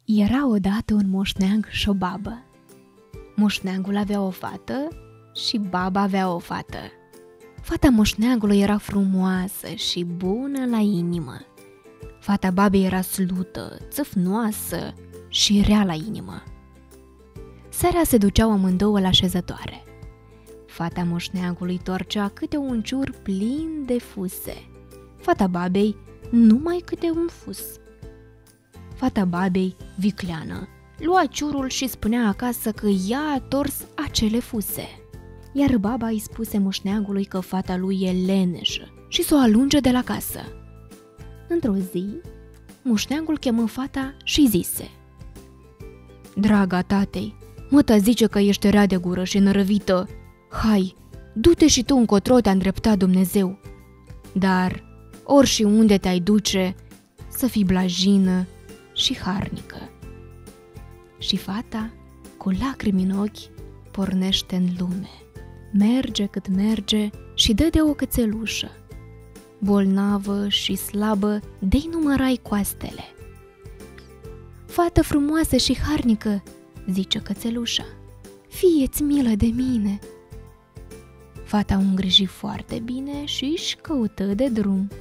Era odată un moșneag și o babă. Moșneagul avea o fată și baba avea o fată. Fata moșneagului era frumoasă și bună la inimă. Fata babei era slută, țâfnoasă și rea la inimă. Seara se duceau amândouă la șezătoare. Fata moșneagului torcea câte un ciur plin de fuse. Fata babei numai câte un fus. Fata babei, vicleană, lua ciurul și spunea acasă că ea a tors acele fuse. Iar baba îi spuse moșneagului că fata lui e leneșă și s-o alunge de la casă. Într-o zi, moșneagul chemă fata și zise: „Draga tatei, măta zice că ești rea de gură și nărăvită. Hai, du-te și tu încotro te-a îndreptat Dumnezeu. Dar, ori și unde te-ai duce, să fii blajină și harnică." Și fata, cu lacrimi în ochi, pornește în lume. Merge cât merge și dă de o cățelușă. Bolnavă și slabă, de-i numărai coastele. „Fată frumoasă și harnică," zice cățelușa, „fie-ți milă de mine." Fata o îngriji foarte bine și își căută de drum.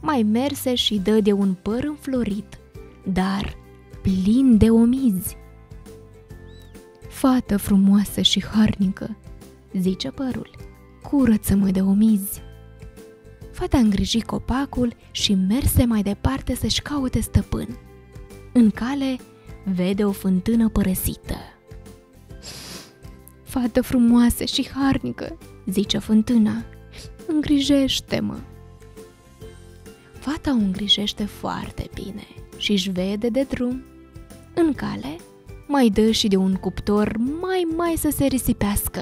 Mai merse și dă de un păr înflorit, dar plin de omizi. „Fată frumoasă și harnică," zice părul, „curăță-mă de omizi." Fata îngriji copacul și merse mai departe să-și caute stăpân. În cale vede o fântână părăsită. „Fată frumoasă și harnică," zice fântâna, „îngrijește-mă." Fata o îngrijește foarte bine și își vede de drum. În cale mai dă și de un cuptor mai să se risipească.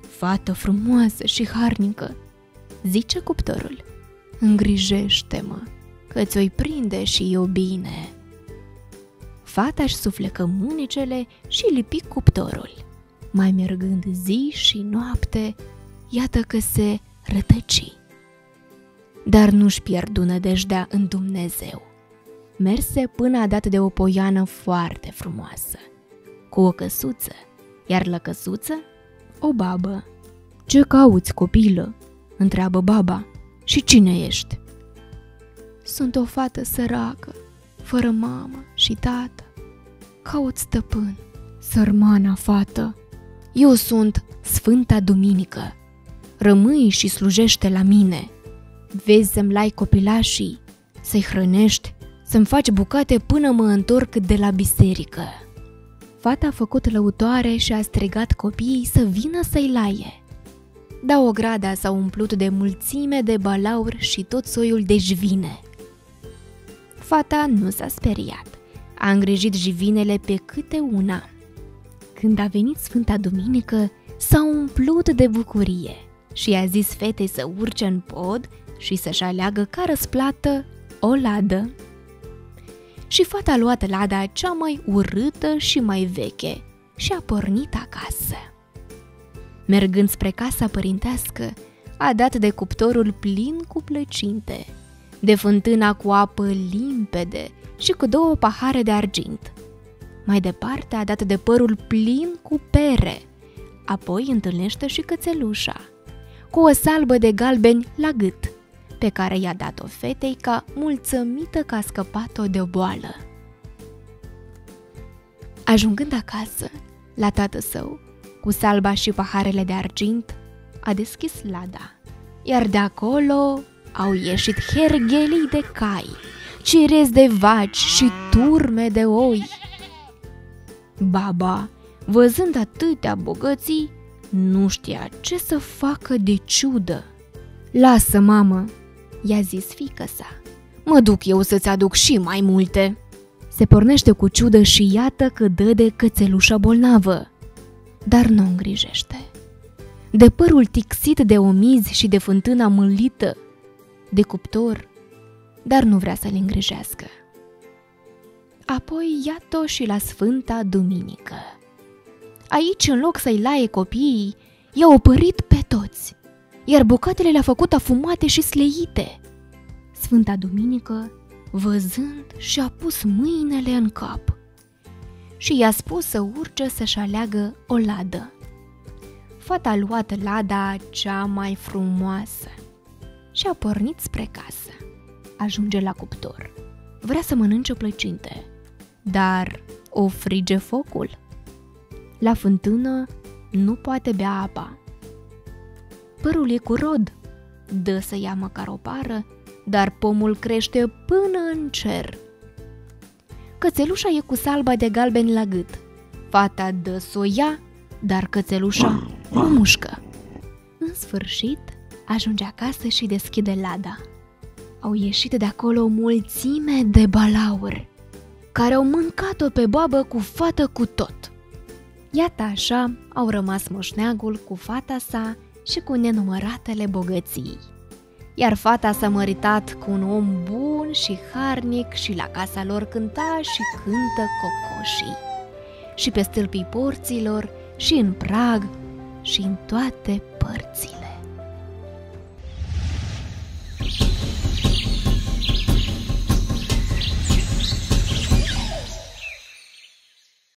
„Fată frumoasă și harnică," zice cuptorul, „îngrijește-mă, că ți-o-i prinde și eu bine." Fata își suflecă mânecele și lipi cuptorul. Mai mergând zi și noapte, iată că se rătăci. Dar nu-și pierdu nădejdea în Dumnezeu. Merse până a dat de o poiană foarte frumoasă, cu o căsuță, iar la căsuță o babă. „Ce cauți, copilă?" întreabă baba. „Și cine ești?" „Sunt o fată săracă, fără mamă și tată. Caut stăpân." „Sărmana fată, eu sunt Sfânta Duminică. Rămâi și slujește la mine. Vezi să-mi lai copilașii, să-i hrănești, să-mi faci bucate până mă întorc de la biserică." Fata a făcut lăutoare și a strigat copiii să vină să-i laie. Dar ograda s-a umplut de mulțime de balauri și tot soiul de jvine. Fata nu s-a speriat, a îngrijit jivinele pe câte una. Când a venit Sfânta Duminică, s-a umplut de bucurie și i-a zis fetei să urce în pod și să-și aleagă ca răsplată o ladă. Și fata a luat lada cea mai urâtă și mai veche și a pornit acasă. Mergând spre casa părintească, a dat de cuptorul plin cu plăcinte, de fântâna cu apă limpede și cu 2 pahare de argint. Mai departe a dat de părul plin cu pere, apoi întâlnește și cățelușa, cu o salbă de galbeni la gât, pe care i-a dat-o fetei ca mulțămită că a scăpat-o de o boală. Ajungând acasă, la tată său, cu salba și paharele de argint, a deschis lada, iar de acolo au ieșit herghelii de cai, cirezi de vaci și turme de oi. Baba, văzând atâtea bogății, nu știa ce să facă de ciudă. „Lasă, mamă," i-a zis fiică-sa, „mă duc eu să-ți aduc și mai multe." Se pornește cu ciudă și iată că dă de cățelușa bolnavă, dar nu o îngrijește. De părul tixit de omizi și de fântâna mâlită, de cuptor, dar nu vrea să-l îngrijească. Apoi iată-o și la Sfânta Duminică. Aici, în loc să-i laie copiii, i-a opărit pe toți, iar bucatele le-a făcut afumate și sleite. Sfânta Duminică Văzând, și-a pus mâinile în cap și i-a spus să urce să-și aleagă o ladă. Fata a luat lada cea mai frumoasă și a pornit spre casă. Ajunge la cuptor. Vrea să mănânce plăcinte, dar o frige focul. La fântână nu poate bea apa. Părul e cu rod, dă să ia măcar o pară, dar pomul crește până în cer. Cățelușa e cu salba de galben la gât. Fata dă s-o ia, dar cățelușa o mușcă. În sfârșit, ajunge acasă și deschide lada. Au ieșit de acolo o mulțime de balauri, care au mâncat-o pe babă cu fată cu tot. Iată așa au rămas moșneagul cu fata sa și cu nenumăratele bogății. Iar fata s-a măritat cu un om bun și harnic și la casa lor cânta și cântă cocoșii. Și pe stâlpii porților, și în prag, și în toate părțile.